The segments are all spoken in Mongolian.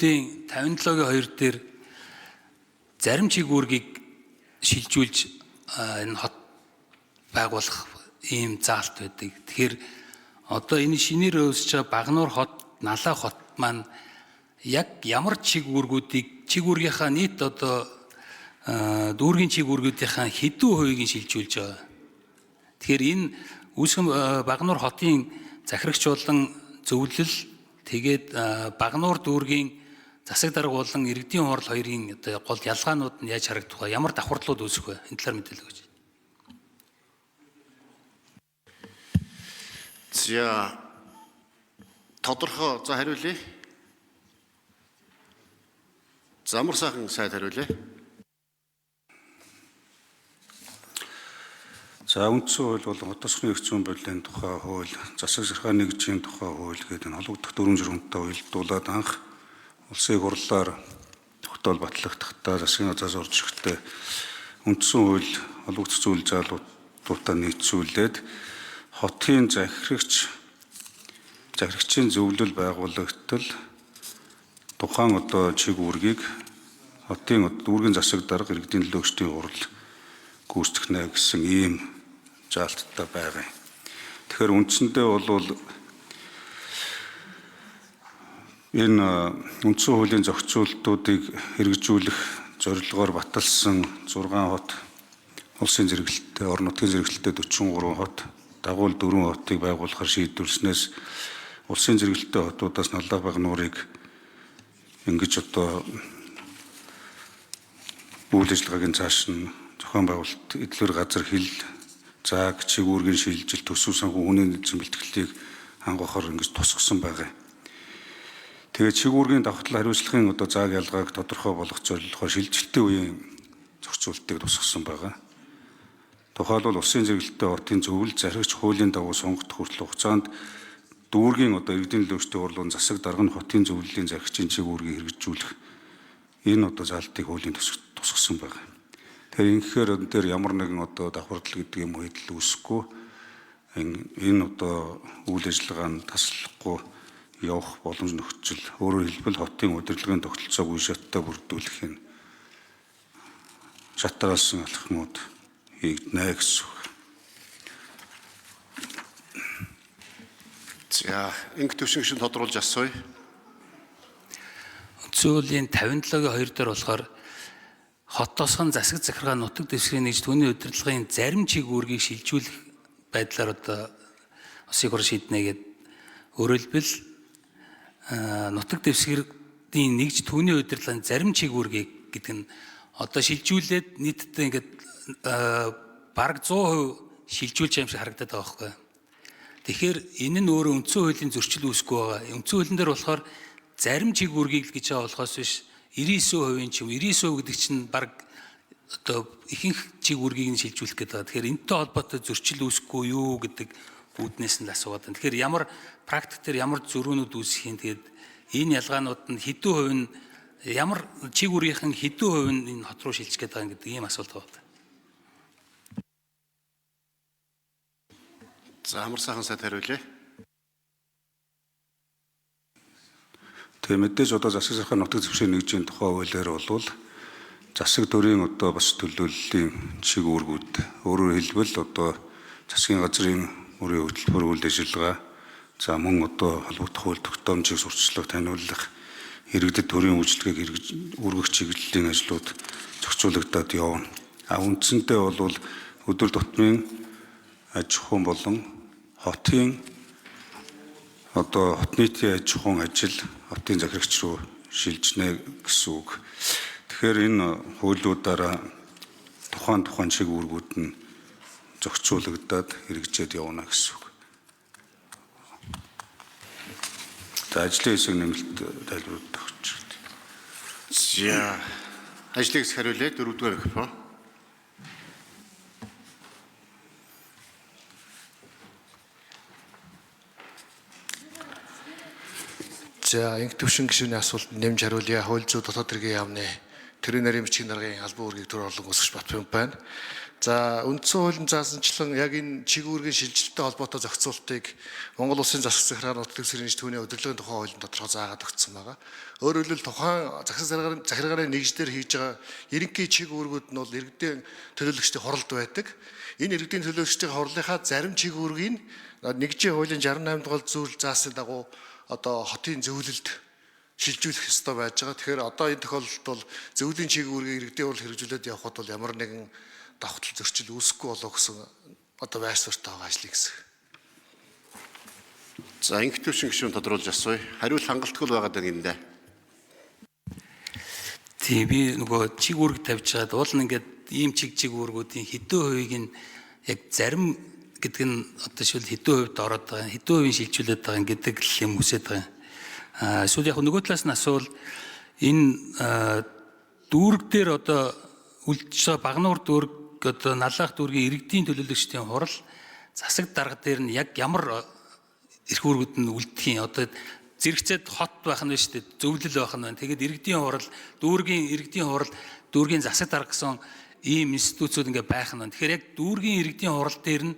хотын 57-гийн 2 дээр зарим чигүүргийг шилжүүлж энэ хот байгуулах ийм заалт байдаг. Тэгэхээр одоо энэ шинээр өөрсөж байгаа Багнуур хот, Налаа хот маань яг ямар чигүүргийнхаа нийт одоо дүүргийн чигүүргүүдийнхаа хэдэн хувийг шилжүүлж байгаа. Тэгэхээр энэ үүсгэн Багнуур хотын захирагч болон зөвлөл тэгээд Багнуур дүүргийн засаг дарга болон иргэдийн хурал хоёрын одоо гол ялгаанууд нь яаж харагдах вэ? Ямар давхардлууд үүсэх вэ? Энэ талаар мэдээлэл өгөөч. За тодорхой хариулъя. Замар сайхан сайд хариулъя. За үндсэн хууль бол хот тосгоны эрх зүйн бодлын тухай хууль, засаг сахилгааны нэгжийн тухай хууль гэдэг нь холбогдох 4 журмтай уялдуулаад анх улсын их хурлаар тогтоол батлагдахтаа засгийн газраас орж ирэхдээ үндсэн хууль холбогдох зүйл заалуудаа нийцүүлээд хотын захирагчийн зөвлөл байгуулагдтал тухайн одоо чигүүргийг хотын дүүргийн засаг дарга иргэдийн төлөөлөгчдийн хурал гүйцэтгэнэ гэсэн ийм заалттай байгаа. Тэгэхээр үндсэндээ бол энэ үндсэн хуулийн зохицуултуудыг хэрэгжүүлэх зорилгоор баталсан 6 хот, улсын зэрэгэлдэлтэй, орон нутгийн зэрэгэлдэлтэй 43 хот, дагуул 4 хотыг байгуулахар шийдвэрлснээс улсын зэрэгэлдэлтэй хотуудаас Налаа Багнуурыг ингэж одоо үйл ажиллагаагийн цааш нь зохион байгуулалт, эдлэр газар хил, зааг, чигүүргийн шилжилт, төсөв санхүү үнийн эзэн бэлтгэлийг хангахаар ингэж тусгасан байгаа. Тэгээд чигүүргийн давхарлаа хариуцлагын одоо зааг ялгааг тодорхой болгох зорилгоор шилжилтийн үеийн зохицуултыг тусгасан байгаа. Тухайлбал улсын зэрэгэлдэлтэй хотын зөвлөл захирагч хуулийн дагуу сонгогдох хүртэл хугацаанд дүүргийн одоо иргэдийн төлөөлөгчдийн хурлын засаг дарга нь хотын зөвлөлийн захирагчийн чигүүргийг хэрэгжүүлэх энэ одоо заалтыг хуулийн тусгасан байгаа. Тэгэхээр ингэхээр энэ дээр ямар нэгэн одоо давхардал гэдэг юм хэдэл үүсэхгүй энэ одоо үйл ажиллагаа нь таслахгүй явах боломж нөхцөл, өөрөөр хэлбэл хотын удирдлагын тогтолцоог үе шаттай бүрдүүлэх нь шатараасан алхмууд хийгднэ гэсэн үг. За инг төвшин шин тодруулж асууя. Үндсэн хуулийн 57-гийн 2 дээр болохоор хот тосгон засаг захиргаа нутаг дэвсгэрийн нэгж түүний удирдлагын зарим чигүүргийг шилжүүлэх байдлаар одоо улсын хурал шийднэ гэдэг. Өөрөөр хэлбэл нутаг дэвсгэрийн нэгж түүний удирдлагын зарим чигүүргийг гэдэг нь одоо шилжүүлээд нийтдээ ингээд бараг 100% шилжүүлж байгаа юм шиг харагдаад байгаа байхгүй. Тэгэхээр энэ нь өөрөө үндсэн хуулийн зөрчил үүсэхгүй байгаа. Үндсэн хуулийн дээр болохоор зарим чигүүргийг гэж байгаа болохоос биш 99% ч юм 99% гэдэг чинь бараг одоо ихэнх чигүүргийг нь шилжүүлэх гэдэг байгаа. Тэгэхээр энэтэй холбоотой зөрчил үүсэхгүй юу гэдэг үүднээс нь асуугаад байна. Тэгэхээр ямар практик дээр ямар зөрүүнүүд үүсэх юм, тэгээд энэ ялгаанууд нь хэдэн хувь нь ямар чигүүрийнхэн хэдэн хувь нь энэ хот руу шилжих гэдэг юм гэдэг ийм асуулт байна. За амар сайхан сайд хариулъя. Тэгээ мэдээж одоо засаг сахихын нутаг дэвсгэрийн нэгжийн тухай хуулиар бол засаг дөрийн одоо бас төлөөллийн чигүүргүүд, өөрөөр хэлбэл одоо засгийн газрын өөрийн хөтөлбөр үйл ажиллагаа, за мөн одоо холбогдох хууль тогтоомжийг сурталчлах, таниулах, иргэдэд төрийн үйлчлэгийг үргэх чиглэлийн ажлууд зохицуулагдаад явна. Үндсэндээ бол өдөр тутмын аж ахуйн болон хотын одоо хот нийтийн аж ахуйн ажил хотын захирагч руу шилжнэ гэсэн үг. Тэгэхээр энэ хуулиудаараа тухайн чигүүргүүд нь зохицуулагдаад хэрэгжээд явна гэсэн үг. За ажлын хэсэг нэмэлт тайлбарууд өгч байна. За ажлын хэсэг хариулъя. 4-р графа. За инх төвшин гишүүний асуулт нэмж хариулъя. Хууль зүйн дотоод хэргийн яамны тэрийн нарийн бичгийн даргын албан үүргийг төр орлон өсгөж Батбаян байна. За үндсэн хуулийн заасанчлан яг энэ чиг үүргийн шилжилттэй холбоотой зохицуултыг Монгол Улсын засаг захиргааны нутаг дэвсгэрийн нэгж түүний удирдлагын тухай хуулийн тодорхой заагаад өгсөн байгаа. Өөрөөр хэлбэл тухайн засаг захиргааны нэгжлэр хийж байгаа ерөнхий чиг үүргүүд нь бол иргэдийн төлөөлөгчдийн хоролд байдаг. Энэ иргэдийн төлөөлөгчдийн хорлынхаа зарим чиг үүргийг нэгжийн хуулийн 68 дугаар зүйл заасны дагуу одоо хотын зөвлөлд шилжүүлэх ёстой байж байгаа. Тэгэхээр одоо энэ тохиолдолд бол зөвлөлийн чиг үүргийг иргэдийн урал хэрэгжүүлээд явхад бол ямар нэгэн давхцал зөрчил үүсэхгүй болоо гэсэн одоо байр суурьтай байгаа ажлыг гэсэн. За инх төвшин гишүүн тодруулж асууя. Хариулт хангалтгүй л байгаад байна гиндэ. Тийм би нөгөө чиг үүрэг тавьж чаад уул нь ингээд ийм чиг үүргүүдийн хэдэн хувийг нь яг зарим гэдэг нь одоо шил хэдэн хувьд ороод байгаа, хэдэн хувийн шилжүүлээд байгаа гэдэг л юм үсээд байгаа. Эсвэл яг нөгөө талаас нь асуул энэ дүүрэг дээр одоо үлдчихэж байгаа багнуур дүүрэг одоо наллах дүүргийн иргэдийн төлөөлөгчдийн хурал засаг дарга дээр нь яг ямар эрх үүргүүд нь үлдэх юм одоо зэрэгцээд хот байх нь шүү дээ, зөвлөл байх нь байна. Тэгээд иргэдийн хурал, иргэдийн хурал, дүүргийн засаг дарга гэсэн ийм институцууд ингээ байх нь байна. Тэгэхээр яг дүүргийн иргэдийн хурал дээр нь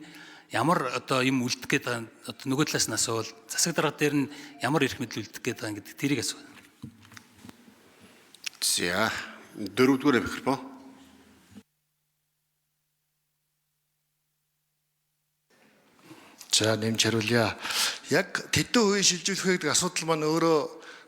ямар одоо юм үлдэх гээд байгаа одоо нөгөө талаас нь асуувал засаг дарга дээр нь ямар эрх мэдэл үлдэх гээд байгаа гэдэг тэрийг асуу. За дөрөвдүгээр микрофон. За нэмж хариулъя. Яг тэдэн хувийн шилжүүлэх вэ гэдэг асуудал маань өөрөө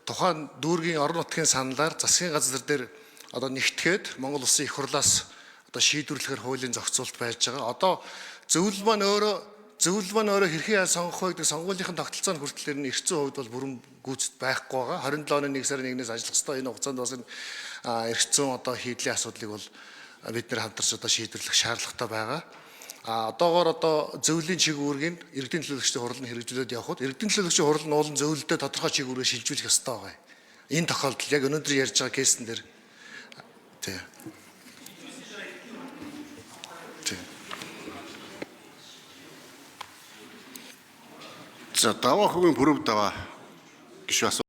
тухайн дүүргийн орон нутгийн саналаар засгийн газар дээр одоо нэгтгэхэд Монгол Улсын их хурлаас одоо шийдвэрлэхээр хуулийн зохицуулт байж байгаа. Одоо зөвлөл маань өөрөө хэрхэн сонгох вэ гэдэг сонгуулийн тогтолцооны хүртэл нь эрх зүйн хувьд бол бүрэн гүйцэд байхгүй байгаа. 27 оны 1 сарын 1-ээс ажиллах ёстой энэ хугацаанд бас энэ эрх зүйн одоо хийдлийн асуудлыг бол бид нэр хамтарч одоо шийдвэрлэх шаардлагатай байгаа. Одоогоор одоо зөвлөлийн чиг үүргийг иргэдийн төлөөлөгчдийн хурал нь хэрэгжүүлээд явхад иргэдийн төлөөлөгчдийн хурал нь уулын зөвлөлтөд тодорхой чиг үүргээ шилжүүлэх ёстой байгаа. Энэ тохиолдолд яг өнөөдөр ярьж байгаа кейсэн дээр тий. За даваа хөгийн бүрөв даваа гишүү асуу.